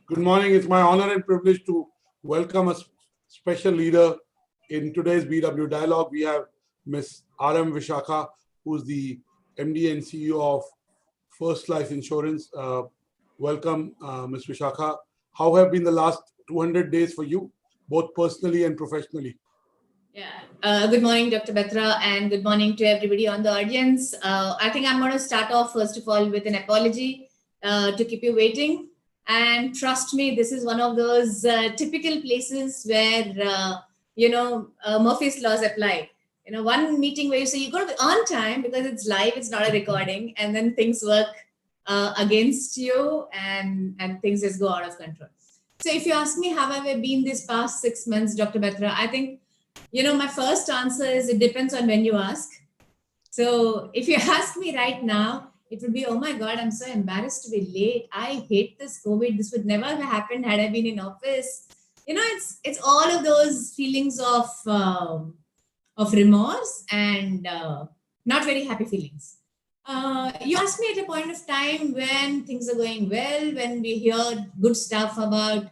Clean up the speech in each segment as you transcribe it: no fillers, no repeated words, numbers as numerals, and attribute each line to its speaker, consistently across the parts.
Speaker 1: Good morning. It's my honor and privilege to welcome a special leader in today's BW Dialogue. We have Ms. R.M. Vishakha, who's the MD and CEO of First Life Insurance. Welcome, Ms. Vishakha. How have been the last 200 days for you, both personally and professionally?
Speaker 2: Yeah. Good morning, Dr. Batra, and good morning to everybody on the audience. I think I'm going to start off, first of all, with an apology to keep you waiting. And trust me, this is one of those typical places where, Murphy's laws apply. One meeting where you say you've got to be on time because it's live, it's not a recording, and then things work against you and things just go out of control. So if you ask me, how have I been this past 6 months, Dr. Batra, I think, my first answer is it depends on when you ask. So if you ask me right now, it would be, oh my God, I'm so embarrassed to be late. I hate this COVID. This would never have happened had I been in office. It's all of those feelings of remorse and not very happy feelings. You asked me at a point of time when things are going well, when we hear good stuff about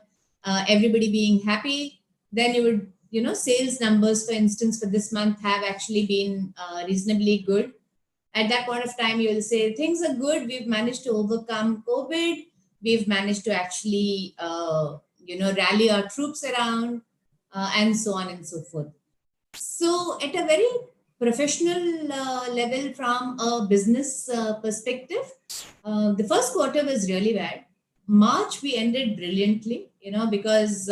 Speaker 2: everybody being happy, then you would, sales numbers, for instance, for this month have actually been reasonably good. At that point of time, you will say things are good. We've managed to overcome COVID. We've managed to actually, rally our troops around and so on and so forth. So at a very professional level, from a business perspective, the first quarter was really bad. March, we ended brilliantly, because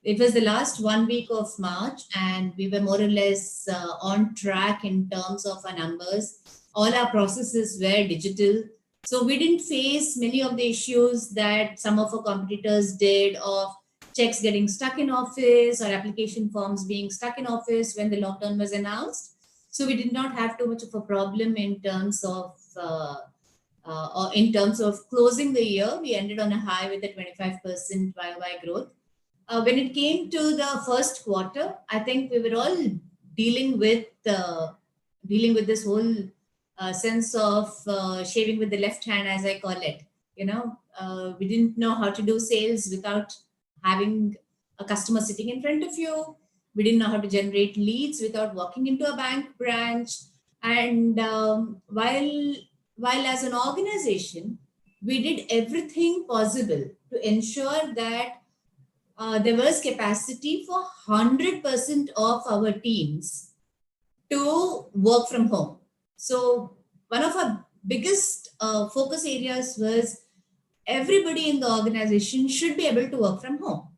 Speaker 2: it was the last 1 week of March and we were more or less on track in terms of our numbers. All our processes were digital. So we didn't face many of the issues that some of our competitors did of checks getting stuck in office or application forms being stuck in office when the lockdown was announced. So we did not have too much of a problem in terms of closing the year. We ended on a high with a 25% YOY growth. When it came to the first quarter, I think we were all dealing with this whole sense of shaving with the left hand, as I call it. We didn't know how to do sales without having a customer sitting in front of you. We didn't know how to generate leads without walking into a bank branch. And while as an organization, we did everything possible to ensure that there was capacity for 100% of our teams to work from home. So one of our biggest focus areas was everybody in the organization should be able to work from home.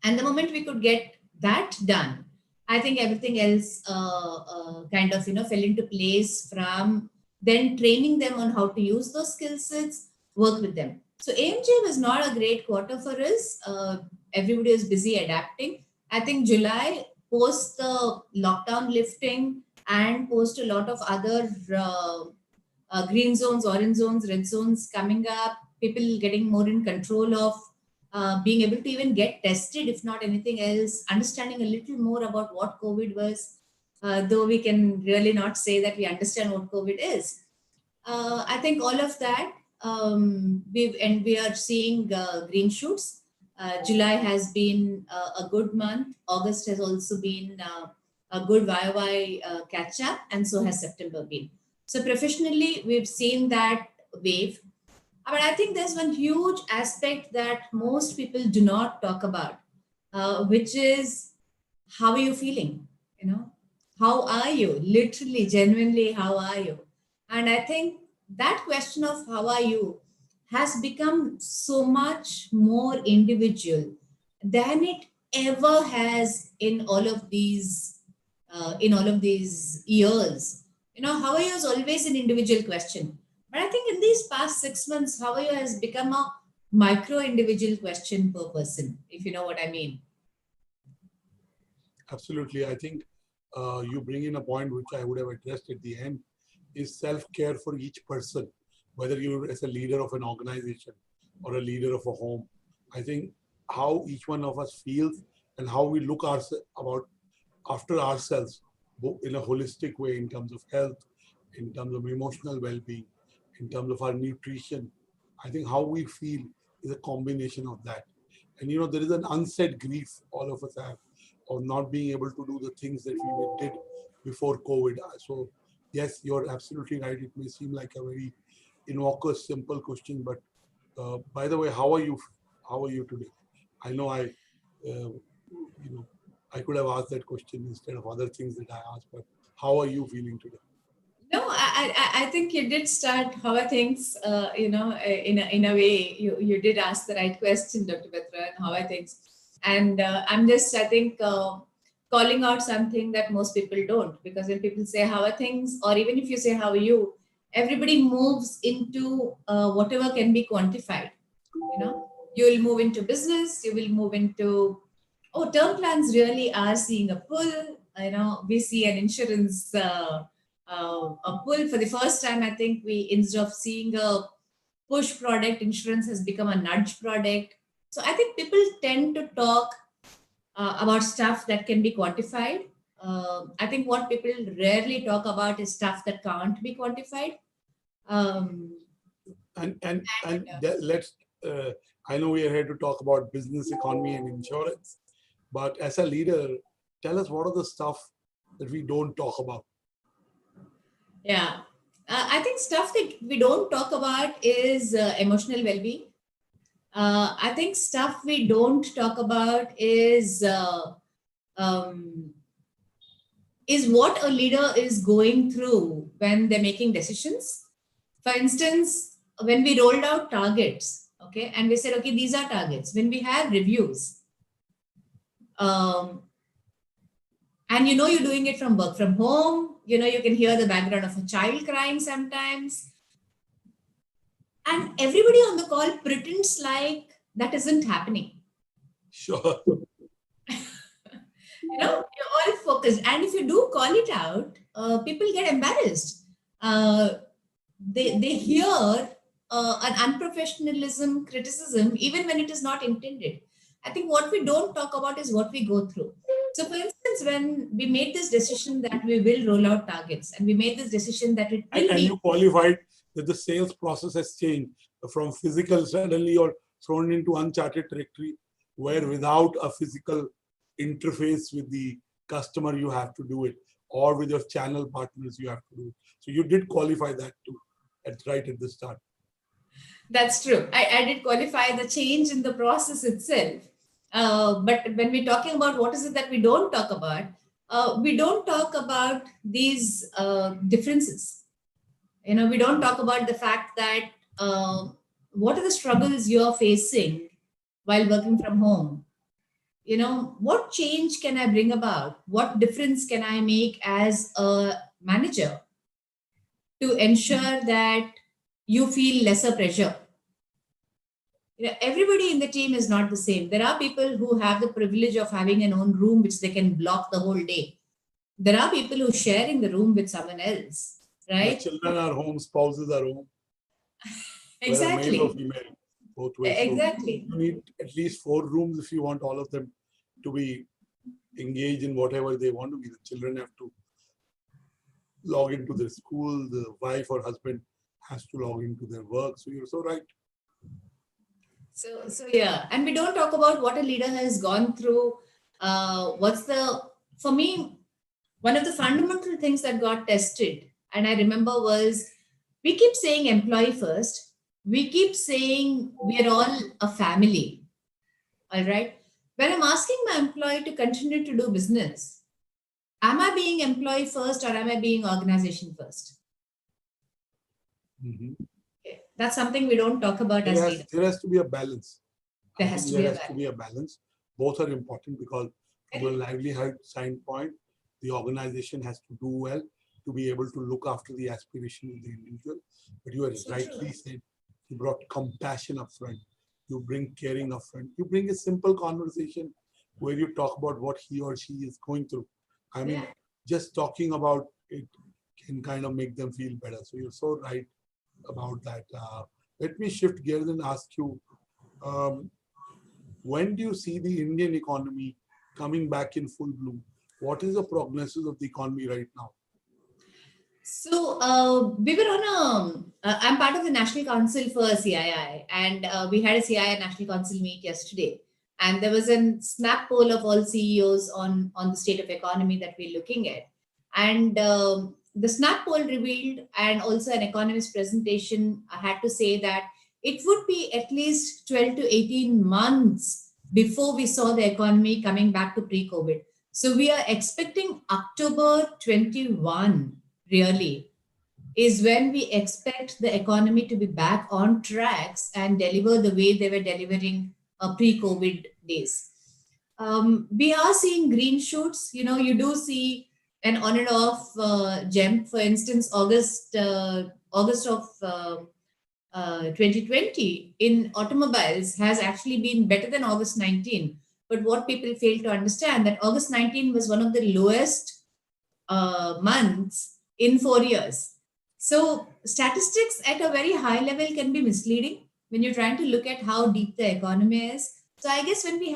Speaker 2: And the moment we could get that done, I think everything else fell into place, from then training them on how to use those skill sets, work with them. So AMJ was not a great quarter for us. Everybody is busy adapting. I think July, post the lockdown lifting and post a lot of other green zones, orange zones, red zones coming up, people getting more in control of being able to even get tested, if not anything else, understanding a little more about what COVID was, though we can really not say that we understand what COVID is. I think all of that, we are seeing green shoots. July has been a good month. August has also been a good YOY catch up, and so has September been. So professionally, we've seen that wave. But I think there's one huge aspect that most people do not talk about, which is, how are you feeling? How are you? Literally, genuinely, how are you? And I think that question of how are you has become so much more individual than it ever has in all of these years. How are you is always an individual question. But I think in these past 6 months, how are you has become a micro individual question per person, if you know what I mean.
Speaker 1: Absolutely. I think you bring in a point which I would have addressed at the end, is self-care for each person, whether you're as a leader of an organization or a leader of a home. I think how each one of us feels and how we look after ourselves in a holistic way, in terms of health, in terms of emotional well-being, in terms of our nutrition. I think how we feel is a combination of that. And there is an unsaid grief all of us have of not being able to do the things that we did before COVID. So yes, you're absolutely right. It may seem like a very innocuous, simple question, but by the way, how are you? How are you today? I know I could have asked that question instead of other things that I asked, but how are you feeling today?
Speaker 2: No, I think you did start how are things, in a way, you did ask the right question, Dr. Petra, and how are things. And I'm just, I think, calling out something that most people don't, because when people say how are things, or even if you say how are you, everybody moves into whatever can be quantified. You will move into business, you will move into, oh, term plans really are seeing a pull. We see an insurance a pull for the first time. I think we, instead of seeing a push product, insurance has become a nudge product. So I think people tend to talk about stuff that can be quantified. I think what people rarely talk about is stuff that can't be quantified. Um,
Speaker 1: Let's. I know we are here to talk about business, economy, and insurance, but as a leader, tell us what are the stuff that we don't talk about.
Speaker 2: Yeah. I think stuff that we don't talk about is emotional well-being. I think stuff we don't talk about um, is what a leader is going through when they're making decisions. For instance, when we rolled out targets, okay, and we said, okay, these are targets. When we have reviews, um, and you're doing it from work from home, you can hear the background of a child crying sometimes, and everybody on the call pretends like that isn't happening.
Speaker 1: Sure.
Speaker 2: You're all focused, and if you do call it out, people get embarrassed. They hear an unprofessionalism criticism even when it is not intended. I think what we don't talk about is what we go through. So for instance, when we made this decision that we will roll out targets, and we made this decision that it will
Speaker 1: and you qualified that the sales process has changed from physical, suddenly you're thrown into uncharted territory where without a physical interface with the customer you have to do it, or with your channel partners you have to do it. So you did qualify that too right at the start.
Speaker 2: That's true. I did qualify the change in the process itself. But when we're talking about what is it that we don't talk about, we don't talk about these differences. We don't talk about the fact that what are the struggles you're facing while working from home. What change can I bring about? What difference can I make as a manager to ensure that you feel lesser pressure? Everybody in the team is not the same. There are people who have the privilege of having an own room which they can block the whole day. There are people who share in the room with someone else, right?
Speaker 1: The children are home, spouses are home.
Speaker 2: Exactly.
Speaker 1: Male or female, both ways.
Speaker 2: Exactly.
Speaker 1: So you need at least 4 rooms if you want all of them to be engaged in whatever they want to be. The children have to log into their school, the wife or husband has to log into their work. So you're so right.
Speaker 2: So yeah, and we don't talk about what a leader has gone through. For me, one of the fundamental things that got tested, and I remember, was we keep saying employee first. We keep saying we are all a family. All right. When I'm asking my employee to continue to do business, am I being employee first or am I being organization first?
Speaker 1: Mm-hmm.
Speaker 2: Okay. That's something we don't talk about as leaders.
Speaker 1: There has to be a balance.
Speaker 2: There has to
Speaker 1: be a balance. Both are important because from a livelihood standpoint, the organization has to do well to be able to look after the aspiration of the individual. But you are rightly said, you brought compassion up front. You bring caring up front. You bring a simple conversation where you talk about what he or she is going through. I mean, just talking about it can kind of make them feel better. So you're so right about that. Let me shift gears and ask you, when do you see the Indian economy coming back in full bloom? What is the prognosis of the economy right now?
Speaker 2: So we were on I'm part of the National Council for CII, and we had a CII National Council meet yesterday. And there was a snap poll of all CEOs on the state of economy that we're looking at. And the snap poll revealed, and also an economist presentation had to say that it would be at least 12 to 18 months before we saw the economy coming back to pre-COVID. So we are expecting October 21 really is when we expect the economy to be back on tracks and deliver the way they were delivering pre-COVID days. We are seeing green shoots. You know, you do see an on and off jump. For instance, August of 2020 in automobiles has actually been better than August 19. But what people fail to understand that August 19 was one of the lowest months in 4 years. So statistics at a very high level can be misleading when you're trying to look at how deep the economy is. So I guess when we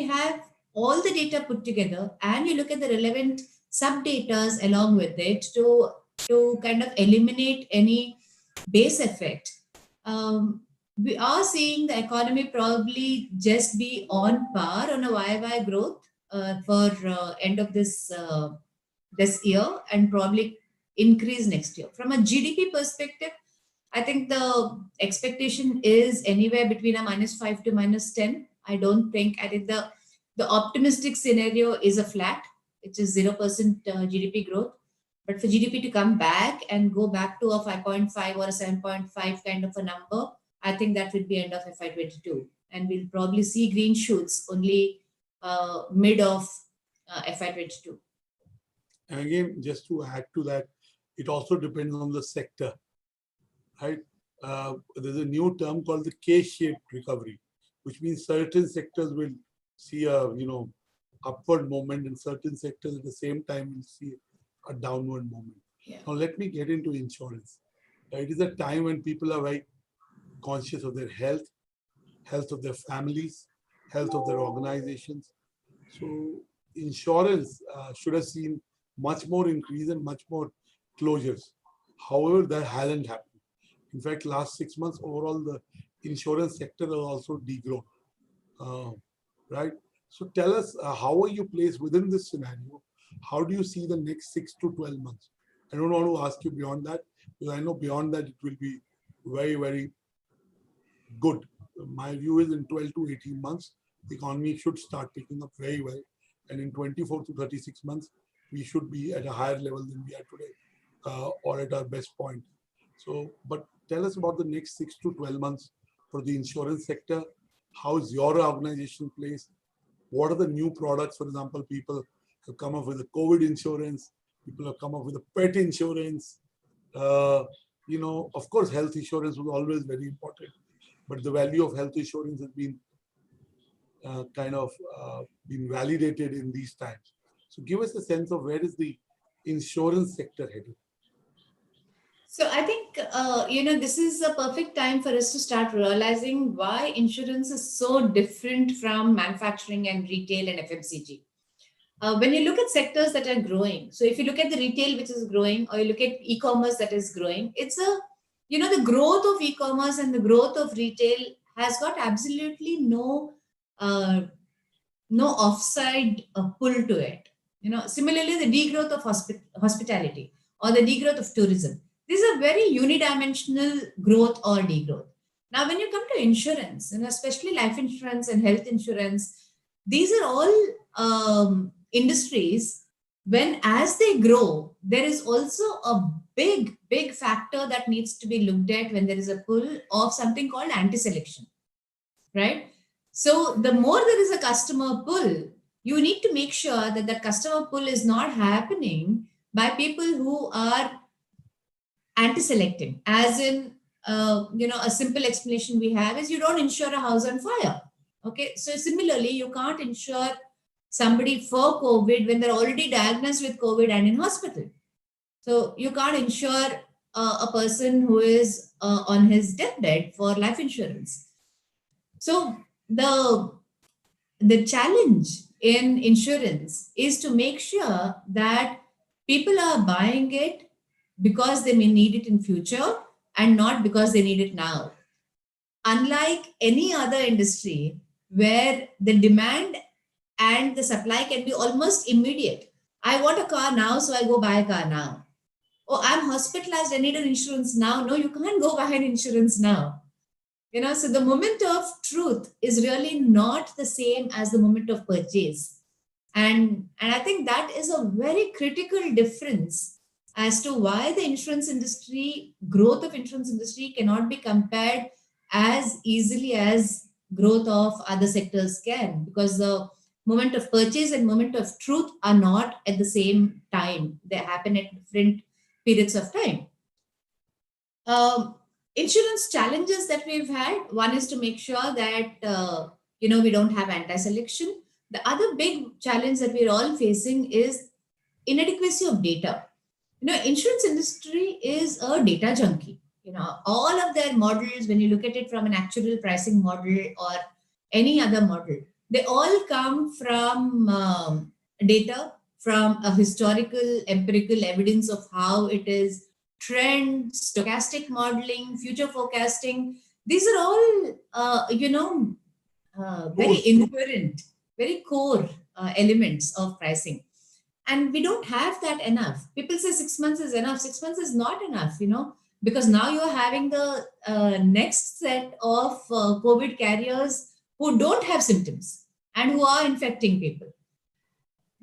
Speaker 2: have all the data put together and you look at the relevant sub datas along with it to kind of eliminate any base effect, we are seeing the economy probably just be on par on a YY growth for end of this year and probably increase next year. From a GDP perspective, I think the expectation is anywhere between a -5 to -10. I think the optimistic scenario is a flat, which is 0% GDP growth. But for GDP to come back and go back to a 5.5 or a 7.5 kind of a number, I think that would be end of FY22. And we'll probably see green shoots only mid of FY22.
Speaker 1: And again, just to add to that, it also depends on the sector, right? There's a new term called the K-shaped recovery, which means certain sectors will see a upward moment, and certain sectors at the same time will see a downward moment.
Speaker 2: Yeah.
Speaker 1: Now let me get into insurance. It is a time when people are very conscious of their health of their families, health of their organizations. So insurance should have seen much more increase and much more closures. However, that hasn't happened. In fact, last 6 months, overall, the insurance sector has also degrown, right? So tell us, how are you placed within this scenario? How do you see the next 6 to 12 months? I don't want to ask you beyond that, because I know beyond that it will be very, very good. My view is in 12 to 18 months, the economy should start picking up very well. And in 24 to 36 months, we should be at a higher level than we are today, or at our best point. So, but tell us about the next 6 to 12 months for the insurance sector. How is your organization placed? What are the new products? For example, people have come up with a COVID insurance. People have come up with a pet insurance. Of course, health insurance was always very important, but the value of health insurance has been been validated in these times. So give us a sense of where is the insurance sector headed.
Speaker 2: So I think, this is a perfect time for us to start realizing why insurance is so different from manufacturing and retail and FMCG. When you look at sectors that are growing, so if you look at the retail which is growing, or you look at e-commerce that is growing, the growth of e-commerce and the growth of retail has got absolutely no offside pull to it. Similarly, the degrowth of hospitality or the degrowth of tourism. These are very unidimensional growth or degrowth. Now, when you come to insurance, especially life insurance and health insurance, these are all industries when as they grow, there is also a big factor that needs to be looked at when there is a pull of something called anti-selection, right? So the more there is a customer pull, you need to make sure that the customer pull is not happening by people who are anti-selecting. As in, a simple explanation we have is you don't insure a house on fire. Okay, so similarly, you can't insure somebody for COVID when they're already diagnosed with COVID and in hospital. So you can't insure a person who is on his deathbed for life insurance. So the challenge in insurance is to make sure that people are buying it because they may need it in future and not because they need it now. Unlike any other industry where the demand and the supply can be almost immediate. I want a car now, so I go buy a car now. Oh, I'm hospitalized, I need an insurance now. No, you can't go buy an insurance now. So the moment of truth is really not the same as the moment of purchase. And I think that is a very critical difference as to why the insurance industry, growth of insurance industry cannot be compared as easily as growth of other sectors can, because the moment of purchase and moment of truth are not at the same time. They happen at different periods of time. um, Insurance challenges that we've had, one is to make sure that we don't have anti-selection. The other big challenge that we're all facing is inadequacy of data. Insurance industry is a data junkie. All of their models, when you look at it from an actual pricing model or any other model, they all come from data, from a historical empirical evidence of how it is, trend, stochastic modeling, future forecasting. These are all very
Speaker 1: Tools.
Speaker 2: inherent, very core elements of pricing. And we don't have that enough. People say 6 months is enough. 6 months is not enough, because now you're having the next set of COVID carriers who don't have symptoms and who are infecting people.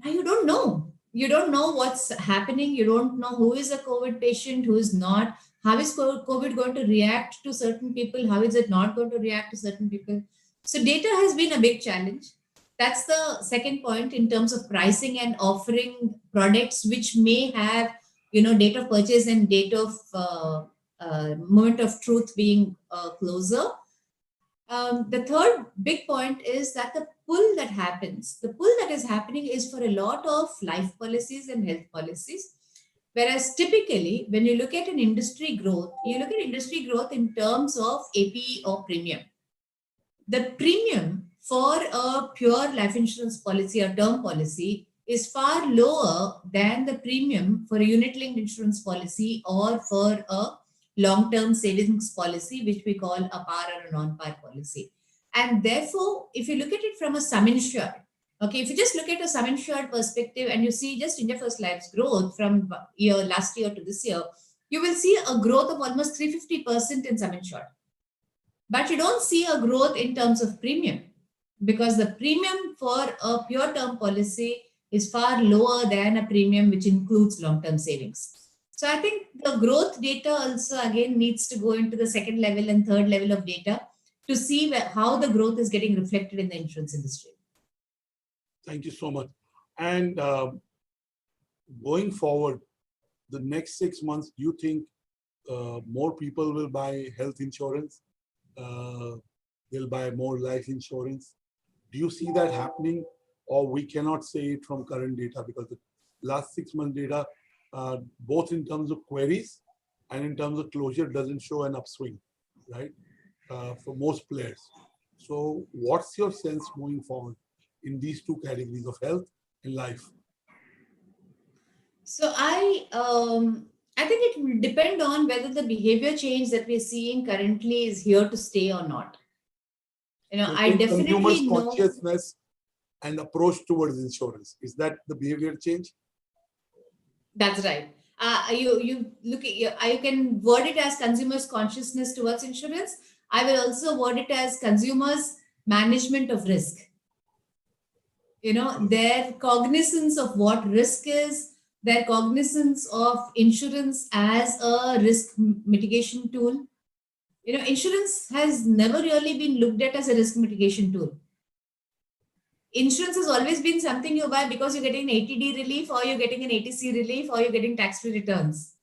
Speaker 2: Now you don't know. You don't know what's happening. You don't know who is a COVID patient, who is not. How is COVID going to react to certain people? How is it not going to react to certain people? So data has been a big challenge. That's the second point in terms of pricing and offering products which may have, date of purchase and date of moment of truth being closer. The third big point is that the pull that is happening is for a lot of life policies and health policies. Whereas typically, when you look at an industry growth, you look at industry growth in terms of APE or premium. The premium for a pure life insurance policy or term policy is far lower than the premium for a unit-linked insurance policy or for a long-term savings policy, which we call a par or a non-par policy. And therefore, if you look at it from a sum insured, if you just look at a sum insured perspective and you see just India First Life's growth from last year to this year, you will see a growth of almost 350% in sum insured. But you don't see a growth in terms of premium, because the premium for a pure term policy is far lower than a premium which includes long-term savings. So I think the growth data also again needs to go into the second level and third level of data to see how the growth is getting reflected in the insurance industry.
Speaker 1: Thank you so much. And going forward, the next 6 months, do you think more people will buy health insurance? They'll buy more life insurance? Do you see that happening, or we cannot say it from current data, because the last 6 months data, both in terms of queries and in terms of closure, doesn't show an upswing, right? For most players. So what's your sense moving forward in these two categories of health and life?
Speaker 2: So I think it will depend on whether the behavior change that we're seeing currently is here to stay or not.
Speaker 1: So
Speaker 2: I definitely
Speaker 1: consumers'
Speaker 2: know
Speaker 1: consciousness and approach towards insurance, is that the behavior change?
Speaker 2: that's right. You look at you can word it as consumers' consciousness towards insurance. I will also word it as consumers' management of risk. Their cognizance of what risk is, their cognizance of insurance as a risk mitigation tool. Insurance has never really been looked at as a risk mitigation tool. Insurance has always been something you buy because you're getting an 80D relief, or you're getting an 80C relief, or you're getting tax-free returns.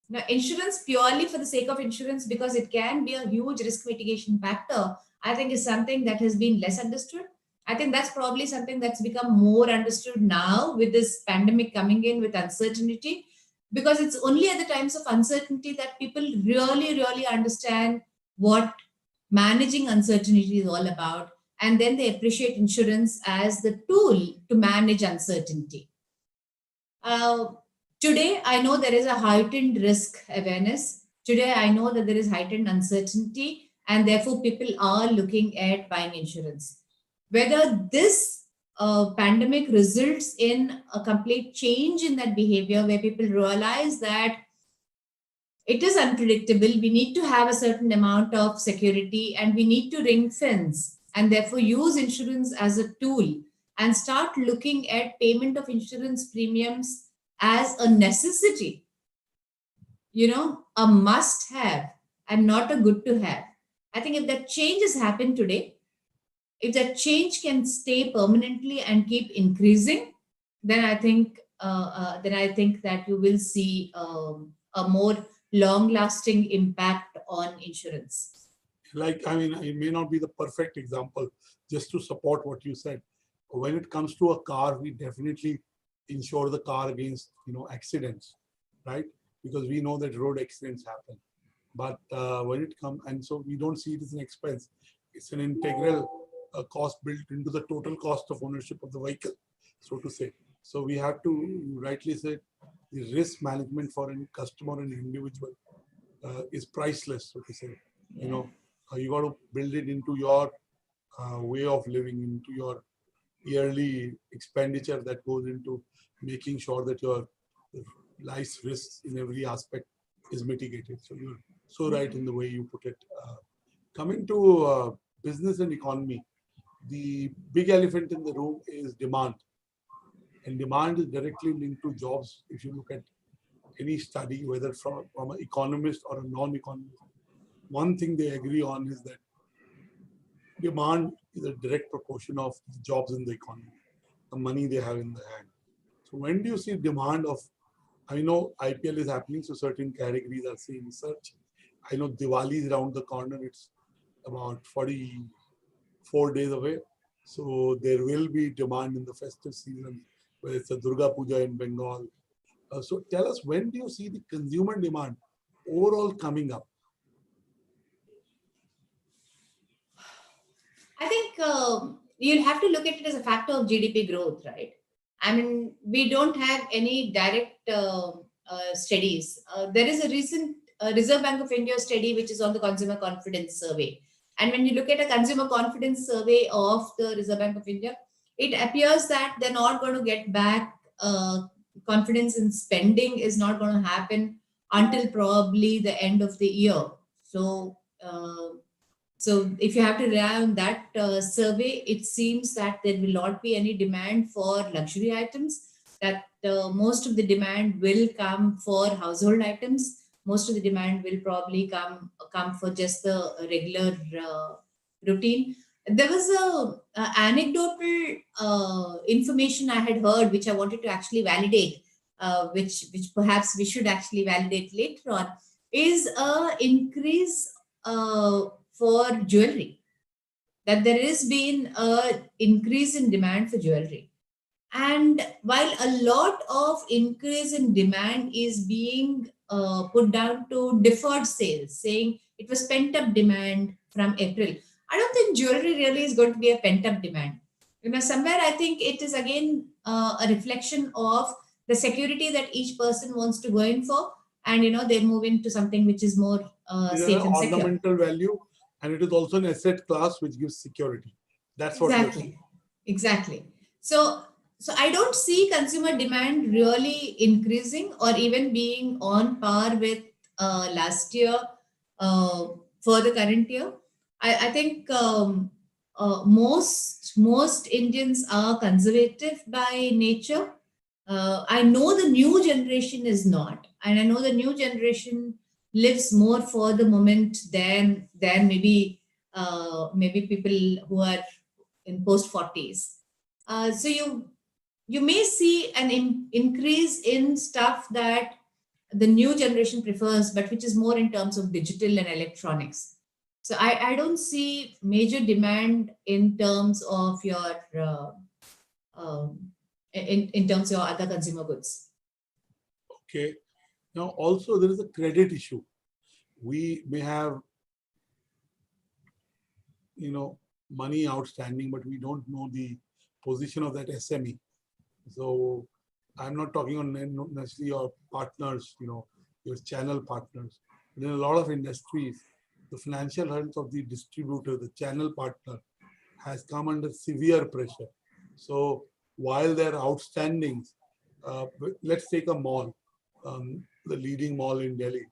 Speaker 2: Now, insurance purely for the sake of insurance, because it can be a huge risk mitigation factor, I think is something that has been less understood. I think that's probably something that's become more understood now with this pandemic coming in with uncertainty, because it's only at the times of uncertainty that people really, really understand what managing uncertainty is all about. And then they appreciate insurance as the tool to manage uncertainty. Today, I know there is a heightened risk awareness. Today, I know that there is heightened uncertainty, and therefore, people are looking at buying insurance. Whether this pandemic results in a complete change in that behavior, where people realize that it is unpredictable, we need to have a certain amount of security and we need to ring fence and therefore use insurance as a tool and start looking at payment of insurance premiums as a necessity, a must have and not a good to have. I think if that change has happened today, if that change can stay permanently and keep increasing, then I think that you will see a more long-lasting impact on insurance.
Speaker 1: Like, I mean, it may not be the perfect example, just to support what you said. When it comes to a car, we definitely insure the car against, accidents, right? Because we know that road accidents happen. But when it comes, and so we don't see it as an expense. It's an integral cost built into the total cost of ownership of the vehicle, so to say. So we have to, you rightly said, the risk management for a customer and individual is priceless, so to say. You
Speaker 2: Yeah.
Speaker 1: know, you got to build it into your way of living, into your yearly expenditure that goes into making sure that your life's risks in every aspect is mitigated. So you're so right in the way you put it. Coming to business and economy, the big elephant in the room is demand. And demand is directly linked to jobs. If you look at any study, whether from an economist or a non-economist, one thing they agree on is that demand is a direct proportion of the jobs in the economy, the money they have in their hand. So when do you see demand of, I know IPL is happening, so certain categories are seeing surge. I know Diwali is around the corner. It's about 44 days away. So there will be demand in the festive season, whether it's a Durga Puja in Bengal. So tell us, when do you see the consumer demand overall coming up?
Speaker 2: I think you'll have to look at it as a factor of GDP growth, right? I mean, we don't have any direct studies. There is a recent Reserve Bank of India study which is on the consumer confidence survey. And when you look at a consumer confidence survey of the Reserve Bank of India, it appears that they're not going to get back. Confidence in spending is not going to happen until probably the end of the year. So if you have to rely on that survey, it seems that there will not be any demand for luxury items. That most of the demand will come for household items. Most of the demand will probably come for just the regular routine. There was a anecdotal information I had heard, which I wanted to actually validate, which perhaps we should actually validate later on, is a increase for jewelry, that there has been a increase in demand for jewelry. And while a lot of increase in demand is being put down to deferred sales, saying it was pent up demand from April, I don't think jewelry really is going to be a pent up demand. Somewhere I think it is again a reflection of the security that each person wants to go in for, and they move into something which is more
Speaker 1: It is an
Speaker 2: safe and secure.
Speaker 1: ornamental value, and it is also an asset class which gives security. That's what you're saying.
Speaker 2: Exactly. So I don't see consumer demand really increasing or even being on par with last year uh, for the current year. I think most Indians are conservative by nature. I know the new generation is not, and I know the new generation lives more for the moment than maybe people who are in post 40s. So you may see an increase in stuff that the new generation prefers, but which is more in terms of digital and electronics. So I don't see major demand in terms of your in terms of your other consumer goods.
Speaker 1: Okay. Now, also there is a credit issue. We may have, money outstanding, but we don't know the position of that SME. So I'm not talking on necessarily your partners, your channel partners. But in a lot of industries, the financial health of the distributor, the channel partner, has come under severe pressure. So while there are outstandings, let's take a mall, the leading mall in Delhi.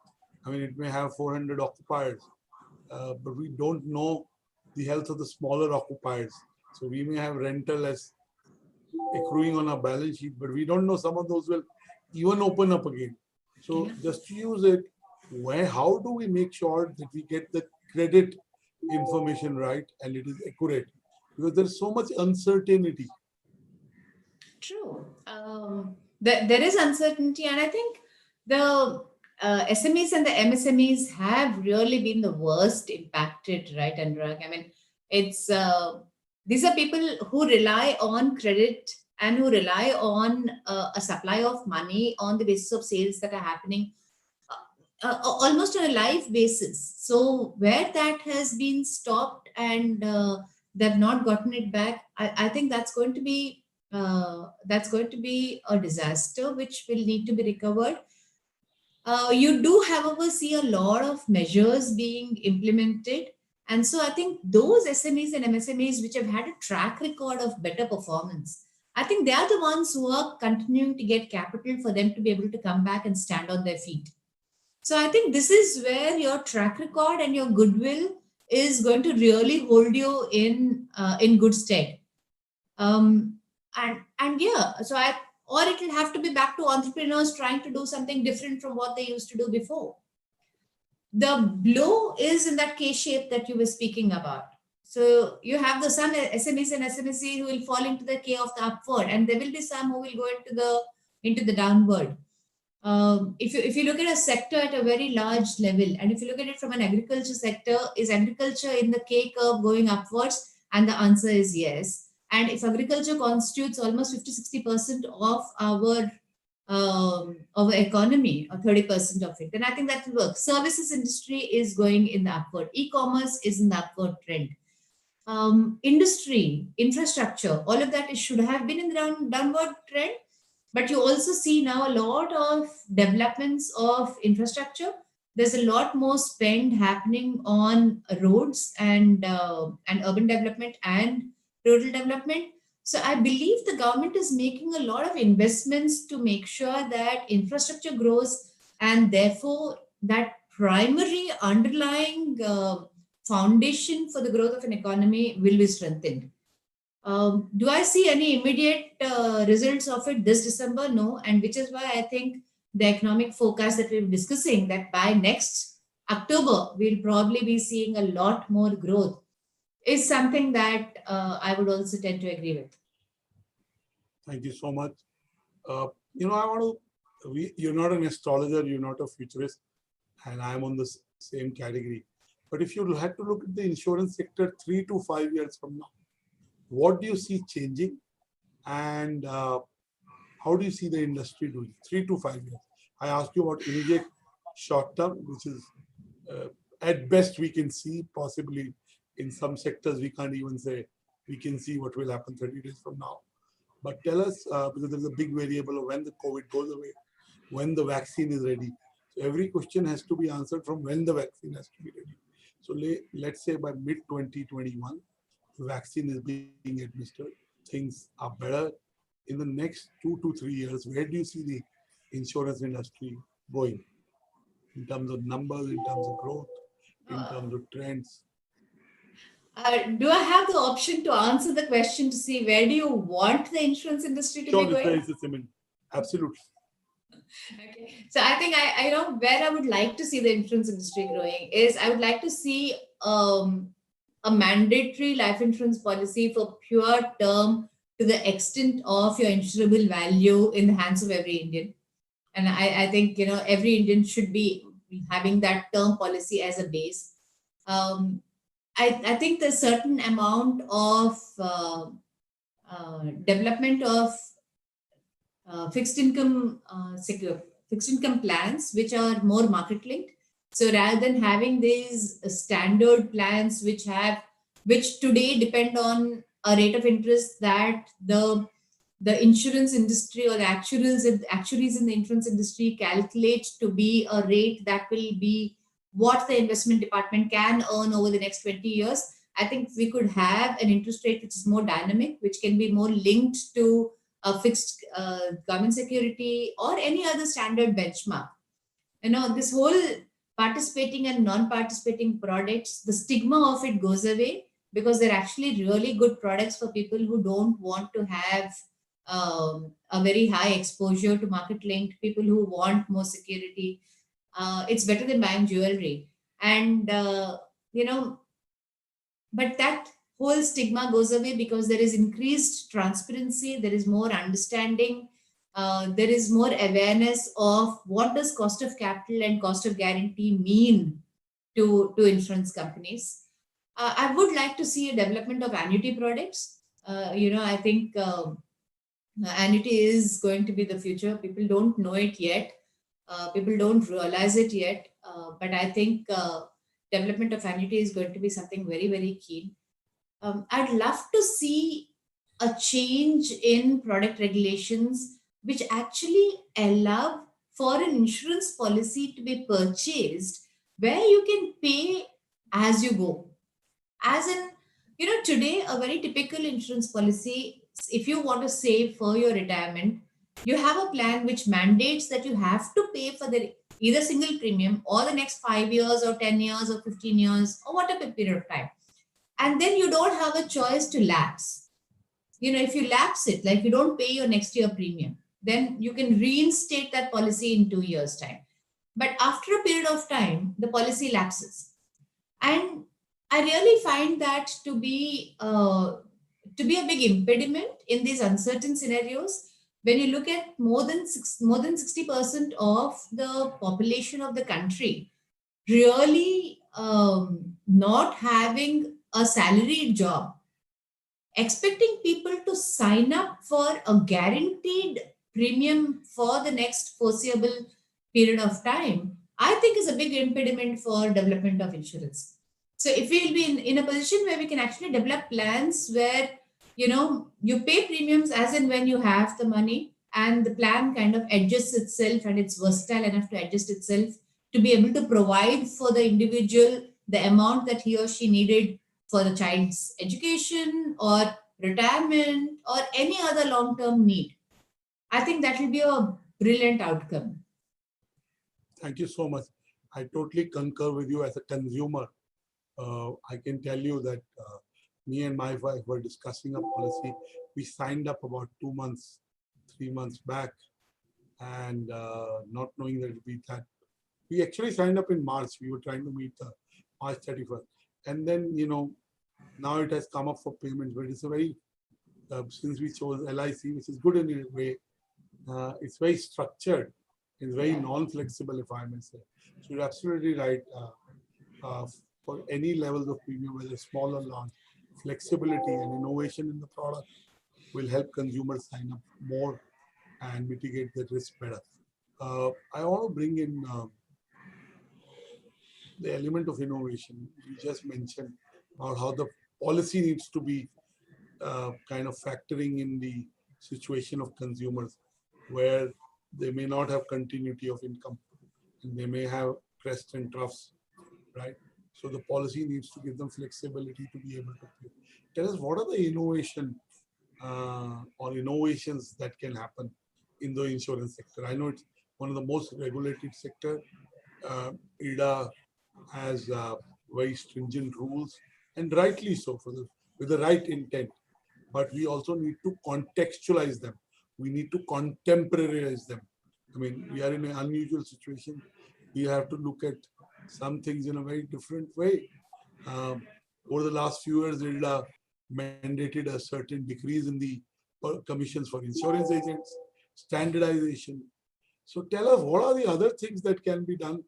Speaker 1: I mean, it may have 400 occupiers, but we don't know the health of the smaller occupiers. So we may have rental as accruing on our balance sheet, but we don't know some of those will even open up again. So
Speaker 2: Yeah.
Speaker 1: just to use it, how do we make sure that we get the credit information right and it is accurate? Because there's so much uncertainty.
Speaker 2: True. There is uncertainty, and I think the SMEs and the MSMEs have really been the worst impacted, right, Anurag? I mean, it's these are people who rely on credit and who rely on a supply of money on the basis of sales that are happening almost on a live basis. So where that has been stopped and they've not gotten it back, I think that's going to be a disaster which will need to be recovered. You do, however, see a lot of measures being implemented. And so I think those SMEs and MSMEs which have had a track record of better performance, I think they are the ones who are continuing to get capital for them to be able to come back and stand on their feet. So I think this is where your track record and your goodwill is going to really hold you in good stead. And yeah, so I or it will have to be back to entrepreneurs trying to do something different from what they used to do before. The blow is in that K shape that you were speaking about. So you have the some SMEs and SMSC who will fall into the K of the upward, and there will be some who will go into the downward. If you look at a sector at a very large level, and if you look at it from an agriculture sector, is agriculture in the K curve going upwards? And the answer is yes. And if agriculture constitutes almost 50-60% of our economy, or 30% of it, then I think that will work. Services industry is going in the upward. E-commerce is in the upward trend. Industry, infrastructure, all of that should have been in the downward trend. But you also see now a lot of developments of infrastructure. There's a lot more spend happening on roads and urban development and rural development. So I believe the government is making a lot of investments to make sure that infrastructure grows, and therefore that primary underlying foundation for the growth of an economy will be strengthened. Do I see any immediate results of it this December? No. And which is why I think the economic forecast that we're discussing, that by next October, we'll probably be seeing a lot more growth, is something that I would also tend to agree with.
Speaker 1: Thank you so much. I want to, you're not an astrologer, you're not a futurist, and I'm on the same category. But if you had to look at the insurance sector 3 to 5 years from now, what do you see changing, and how do you see the industry doing 3 to 5 years? I asked you about immediate short term, which is at best we can see, possibly in some sectors we can't even say we can see what will happen 30 days from now. But tell us, because there's a big variable of when the COVID goes away, when the vaccine is ready. So every question has to be answered from when the vaccine has to be ready. So let's say by mid 2021, the vaccine is being administered, things are better. In the next 2 to 3 years, where do you see the insurance industry going in terms of numbers, in terms of growth, in terms of trends?
Speaker 2: Do I have the option to answer the question to see where do you want the insurance industry to be going?
Speaker 1: Absolutely.
Speaker 2: Okay. So I think I know where I would like to see the insurance industry growing is I would like to see a mandatory life insurance policy for pure term to the extent of your insurable value in the hands of every Indian. And I think, every Indian should be having that term policy as a base. I think there's certain amount of development of fixed income plans which are more market linked. So rather than having these standard plans which today depend on a rate of interest that the the insurance industry or the actuaries in the insurance industry calculate to be a rate that will be what the investment department can earn over the next 20 years. I think we could have an interest rate which is more dynamic, which can be more linked to a fixed government security or any other standard benchmark. This whole participating and non-participating products, the stigma of it goes away, because they're actually really good products for people who don't want to have a very high exposure to market linked, people who want more security. It's better than buying jewelry. And you know but that whole stigma goes away because there is increased transparency, there is more understanding, there is more awareness of what does cost of capital and cost of guarantee mean to insurance companies. I would like to see a development of annuity products. I think annuity is going to be the future. People don't know it yet. People don't realize it yet. But I think development of annuity is going to be something very, very keen. I'd love to see a change in product regulations which actually allow for an insurance policy to be purchased where you can pay as you go. As in, today, a very typical insurance policy, if you want to save for your retirement, you have a plan which mandates that you have to pay for the either single premium or the next 5 years or 10 years or 15 years or whatever period of time. And then you don't have a choice to lapse. If you lapse it, like you don't pay your next year premium, then you can reinstate that policy in 2 years' time. But after a period of time, the policy lapses. And I really find that to be a big impediment in these uncertain scenarios. When you look at more than 60% of the population of the country really not having a salaried job, expecting people to sign up for a guaranteed premium for the next foreseeable period of time, I think is a big impediment for development of insurance. So if we'll be in a position where we can actually develop plans where, you pay premiums as and when you have the money, and the plan kind of adjusts itself and it's versatile enough to adjust itself to be able to provide for the individual the amount that he or she needed for the child's education or retirement or any other long-term need. I think that will be a brilliant outcome.
Speaker 1: Thank you so much. I totally concur with you as a consumer. I can tell you that me and my wife were discussing a policy. We signed up about 2 months, 3 months back, and not knowing that it would be that. We actually signed up in March. We were trying to meet March 31st. And then, now it has come up for payments, but it's a very, since we chose LIC, which is good in a way, it's very structured. It's very non-flexible, if I may say. So you're absolutely right. For any levels of premium, whether small or large, flexibility and innovation in the product will help consumers sign up more and mitigate the risk better. I want to bring in the element of innovation. You just mentioned about how the policy needs to be kind of factoring in the situation of consumers where they may not have continuity of income and they may have crests and troughs, right? So the policy needs to give them flexibility to be able to pay. Tell us, what are the innovation or innovations that can happen in the insurance sector? I know it's one of the most regulated sector. IRDA has very stringent rules, and rightly so, with the right intent. But we also need to contextualize them. We need to contemporarize them. I mean, we are in an unusual situation. We have to look at some things in a very different way. Over the last few years, IRDA mandated a certain decrease in the commissions for insurance agents, standardization. So tell us, what are the other things that can be done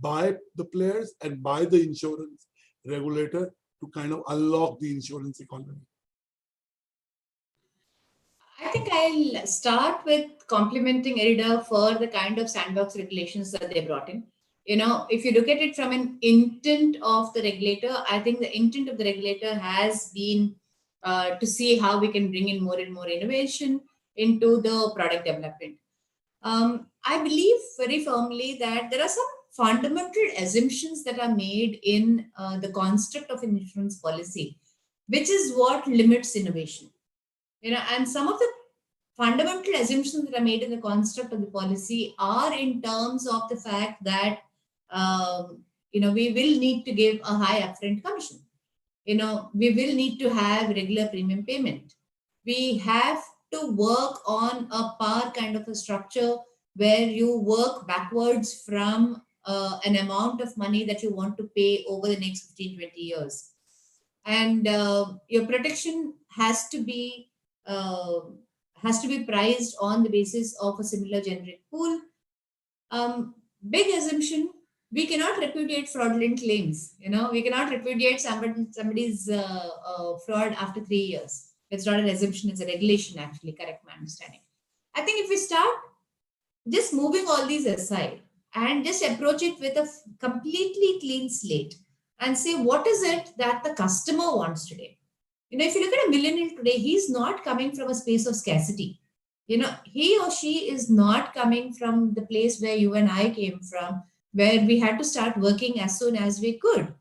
Speaker 1: by the players and by the insurance regulator to kind of unlock the insurance economy?
Speaker 2: I think I'll start with complimenting IRDA for the kind of sandbox regulations that they brought in. If you look at it from an intent of the regulator, I think the intent of the regulator has been to see how we can bring in more and more innovation, into the product development. I believe very firmly that there are some fundamental assumptions that are made in the construct of an insurance policy, which is what limits innovation. And some of the fundamental assumptions that are made in the construct of the policy are in terms of the fact that we will need to give a high upfront commission. We will need to have regular premium payment. We have to work on a par kind of a structure where you work backwards from an amount of money that you want to pay over the next 15, 20 years. And your protection uh, has to be priced on the basis of a similar generic pool. Big assumption, we cannot repudiate fraudulent claims. We cannot repudiate somebody's fraud after 3 years. It's not an assumption, it's a regulation, actually. Correct my understanding. I think if we start just moving all these aside and just approach it with a completely clean slate and say, what is it that the customer wants today? If you look at a millennial today, he's not coming from a space of scarcity. He or she is not coming from the place where you and I came from, where we had to start working as soon as we could.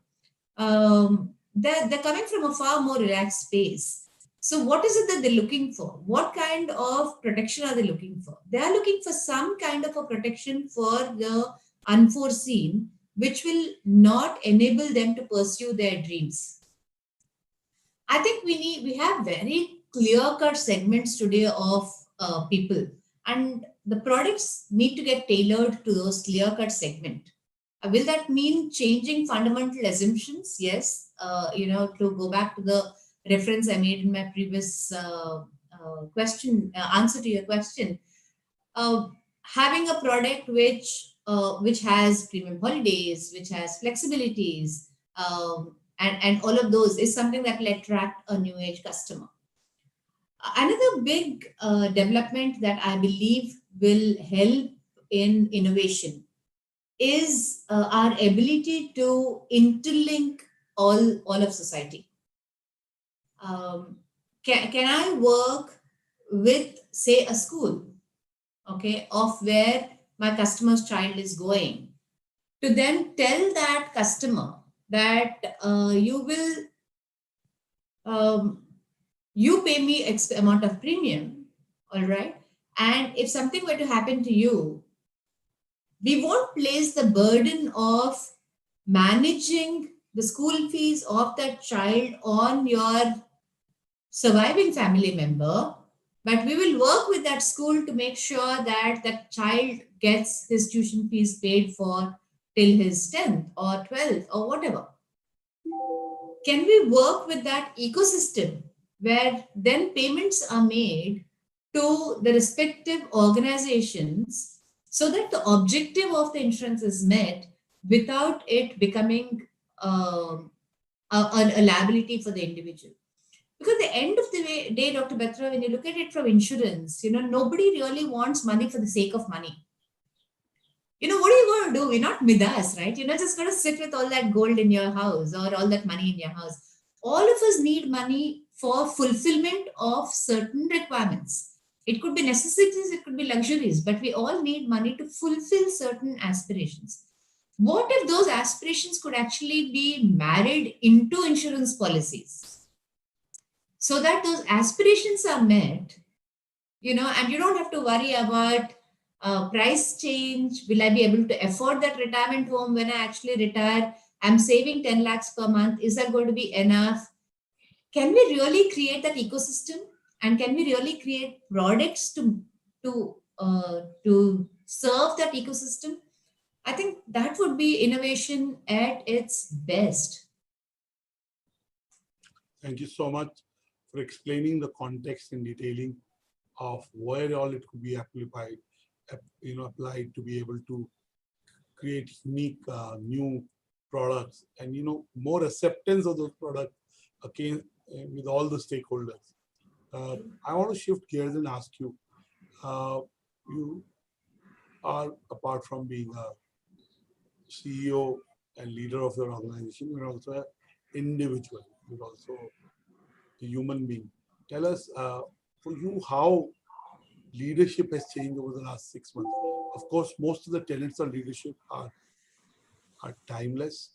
Speaker 2: They're coming from a far more relaxed space. So what is it that they're looking for? What kind of protection are they looking for? They are looking for some kind of a protection for the unforeseen, which will not enable them to pursue their dreams. I think we have very clear-cut segments today of people, and the products need to get tailored to those clear-cut segment. Will that mean changing fundamental assumptions? Yes. To go back to the reference I made in my previous answer to your question, having a product which has premium holidays, which has flexibilities, and all of those is something that will attract a new age customer. Another big development that I believe will help in innovation is our ability to interlink all of society. Can I work with, say, a school, okay, of where my customer's child is going, to then tell that customer that you pay me X amount of premium, all right, and if something were to happen to you, we won't place the burden of managing the school fees of that child on your surviving family member, but we will work with that school to make sure that that child gets his tuition fees paid for till his 10th or 12th or whatever. Can we work with that ecosystem where then payments are made to the respective organizations so that the objective of the insurance is met without it becoming a liability for the individual? Because at the end of the day, Dr. Batra, when you look at it from insurance, nobody really wants money for the sake of money. What are you going to do? We're not Midas, right? You're not just going to sit with all that gold in your house or all that money in your house. All of us need money for fulfillment of certain requirements. It could be necessities, it could be luxuries, but we all need money to fulfill certain aspirations. What if those aspirations could actually be married into insurance policies so that those aspirations are met, and you don't have to worry about price change? Will I be able to afford that retirement home when I actually retire? I'm saving 10 lakhs per month. Is that going to be enough? Can we really create that ecosystem? And can we really create products to serve that ecosystem? I think that would be innovation at its best.
Speaker 1: Thank you so much for explaining the context and detailing of where all it could be applied to be able to create unique new products and more acceptance of those products again with all the stakeholders. I want to shift gears and ask you, you are, apart from being a CEO and leader of your organization, you're also an individual, you're also a human being. Tell us, for you, how leadership has changed over the last 6 months. Of course, most of the tenets of leadership are timeless,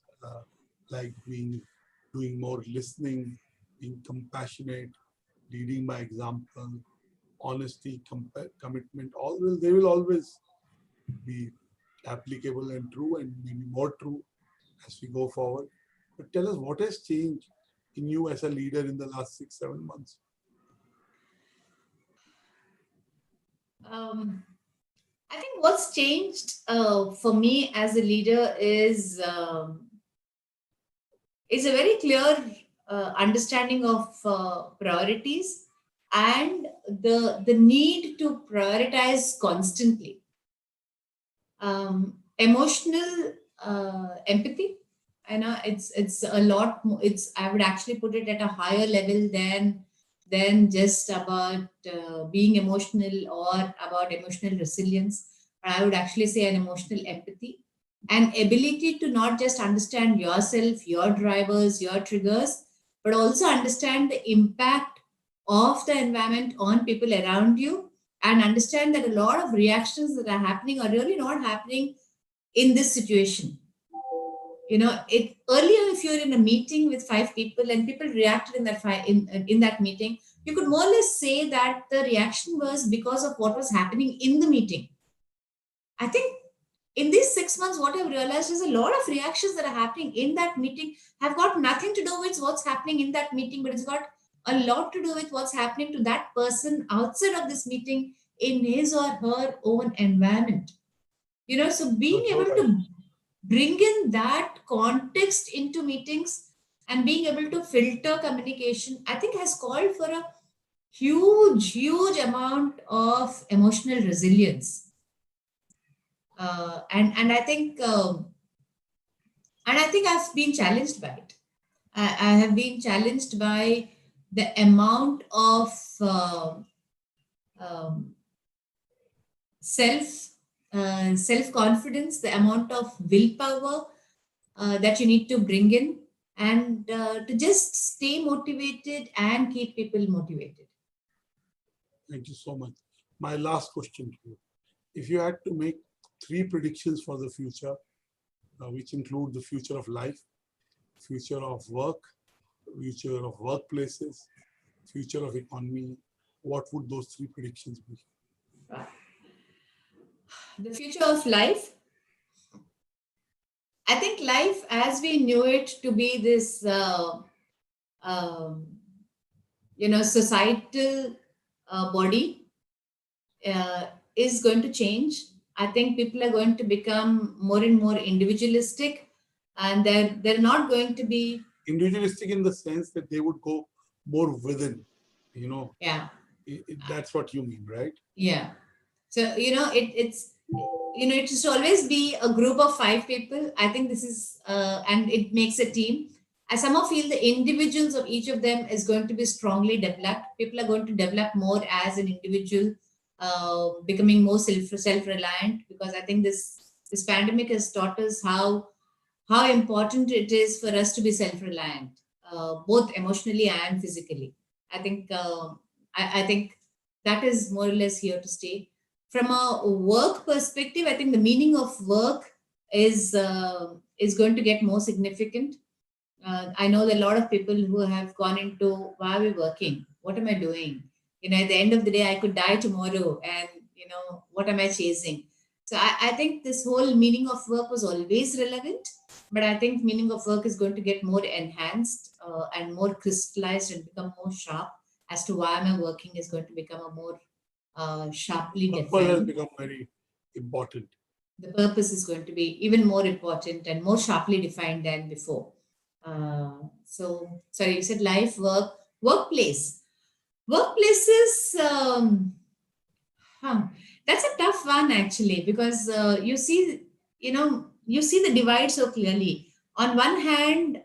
Speaker 1: like doing more listening, being compassionate, leading by example, honesty, commitment. They will always be applicable and true, and maybe more true as we go forward. But tell us, what has changed in you as a leader in the last 6-7 months?
Speaker 2: I think what's changed for me as a leader is a very clear understanding of priorities and the need to prioritize constantly. Emotional empathy. I know it's a lot more. I would actually put it at a higher level than just about being emotional or about emotional resilience. But I would actually say an emotional empathy, an ability to not just understand yourself, your drivers, your triggers, but also understand the impact of the environment on people around you, and understand that a lot of reactions that are happening are really not happening in this situation. It earlier, if you're in a meeting with 5 people and people reacted in in that meeting, you could more or less say that the reaction was because of what was happening in the meeting. I think in these 6 months, what I've realized is a lot of reactions that are happening in that meeting have got nothing to do with what's happening in that meeting, but it's got a lot to do with what's happening to that person outside of this meeting in his or her own environment. So being
Speaker 1: That's so
Speaker 2: able
Speaker 1: right.
Speaker 2: to bring in that context into meetings and being able to filter communication, I think has called for a huge amount of emotional resilience. And I think I've been challenged by it. I have been challenged by the amount of um, self confidence, the amount of willpower that you need to bring in, and to just stay motivated and keep people motivated.
Speaker 1: Thank you so much. My last question to you. If you had to make 3 predictions for the future, which include the future of life, future of work, future of workplaces, future of economy, what would those 3 predictions be?
Speaker 2: The future of life, I think life as we knew it to be this, um, societal body uh, is going to change. I think people are going to become more and more individualistic, and they're not going to be.
Speaker 1: Individualistic in the sense that they would go more within,
Speaker 2: Yeah.
Speaker 1: That's what you mean, right?
Speaker 2: Yeah. So, it should always be a group of 5 people. I think this is, and it makes a team. I somehow feel the individuals of each of them is going to be strongly developed. People are going to develop more as an individual, becoming more self-reliant, because I think this pandemic has taught us how important it is for us to be self-reliant, both emotionally and physically. I think I think that is more or less here to stay. From a work perspective, I think the meaning of work is going to get more significant. I know that a lot of people who have gone into, why are we working? What am I doing? At the end of the day, I could die tomorrow, and what am I chasing? So I think this whole meaning of work was always relevant, but I think meaning of work is going to get more enhanced and more crystallized and become more sharp as to why am I working is going to become a more sharply
Speaker 1: Purpose has
Speaker 2: defined.
Speaker 1: become very important.
Speaker 2: The purpose is going to be even more important and more sharply defined than before. So, sorry, you said life, work, workplace. Workplaces, huh, that's a tough one actually, because you see the divide so clearly. On one hand,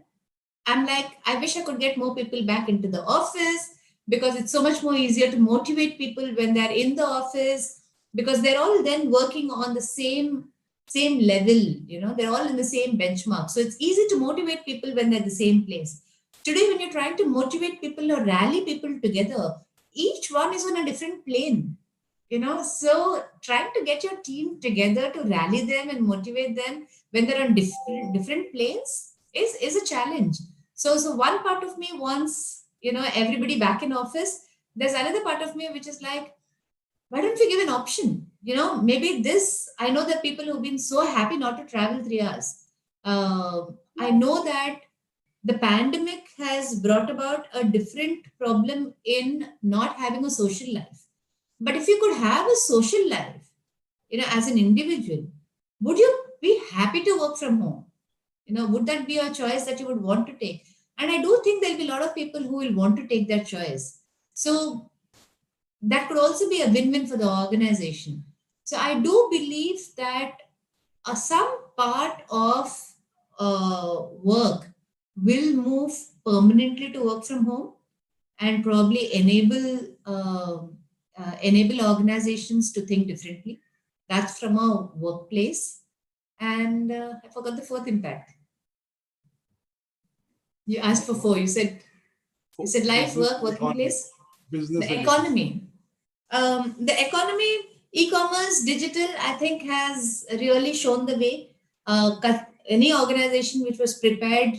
Speaker 2: I'm like, I wish I could get more people back into the office, because it's so much more easier to motivate people when they're in the office, because they're all then working on the same level. They're all in the same benchmark. So it's easy to motivate people when they're the same place. Today, when you're trying to motivate people or rally people together, each one is on a different plane. So trying to get your team together to rally them and motivate them when they're on different planes is a challenge. So one part of me wants, everybody back in office. There's another part of me which is like, why don't we give an option? Maybe this, I know that people who've been so happy not to travel 3 hours. I know that the pandemic has brought about a different problem in not having a social life. But if you could have a social life, as an individual, would you be happy to work from home? Would that be a choice that you would want to take? And I do think there'll be a lot of people who will want to take that choice. So that could also be a win-win for the organization. So I do believe that some part of work will move permanently to work from home and probably enable organizations to think differently. That's from a workplace. And I forgot the fourth impact. You asked for four. You said life, work, working place,
Speaker 1: business
Speaker 2: the
Speaker 1: and
Speaker 2: economy. The economy, e-commerce, digital, I think has really shown the way. Any organization which was prepared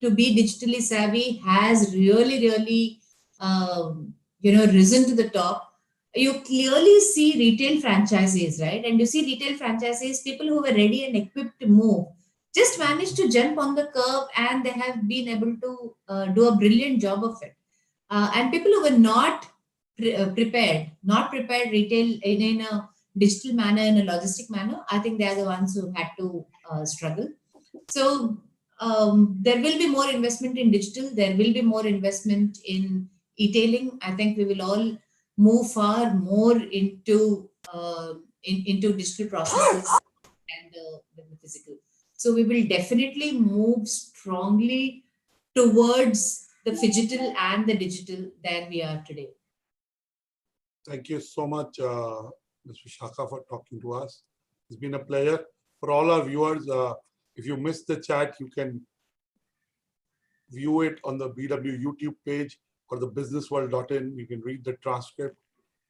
Speaker 2: to be digitally savvy has really, risen to the top. You clearly see retail franchises, right? And you see retail franchises, people who were ready and equipped to move, just managed to jump on the curve, and they have been able to do a brilliant job of it. And people who were not not prepared retail in a digital manner, in a logistic manner, I think they are the ones who had to struggle. So there will be more investment in digital. There will be more investment in e-tailing. I think we will all move far more into digital processes and the physical. So we will definitely move strongly towards the phygital and the digital than we are today.
Speaker 1: Thank you so much, Ms. Vishakha, for talking to us. It's been a pleasure. For all our viewers, if you missed the chat, you can view it on the BW YouTube page or the businessworld.in. You can read the transcript.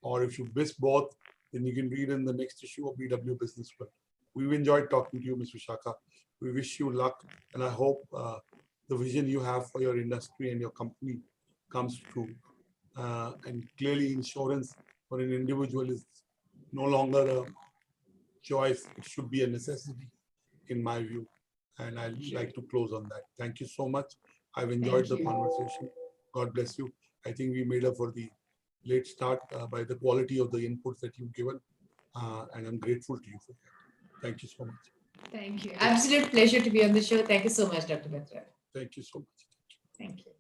Speaker 1: Or if you miss both, then you can read in the next issue of BW Businessworld. We've enjoyed talking to you, Ms. Vishakha. We wish you luck, and I hope the vision you have for your industry and your company comes true. And clearly, insurance for an individual is no longer a choice. It should be a necessity, in my view. And I'd like to close on that. Thank you so much. I've enjoyed the conversation. God bless you. I think we made up for the late start by the quality of the inputs that you've given. And I'm grateful to you for that. Thank you so much.
Speaker 2: Thank you. Absolute pleasure to be on the show. Thank you so much, Dr. Batra.
Speaker 1: Thank you so much.
Speaker 2: Thank you.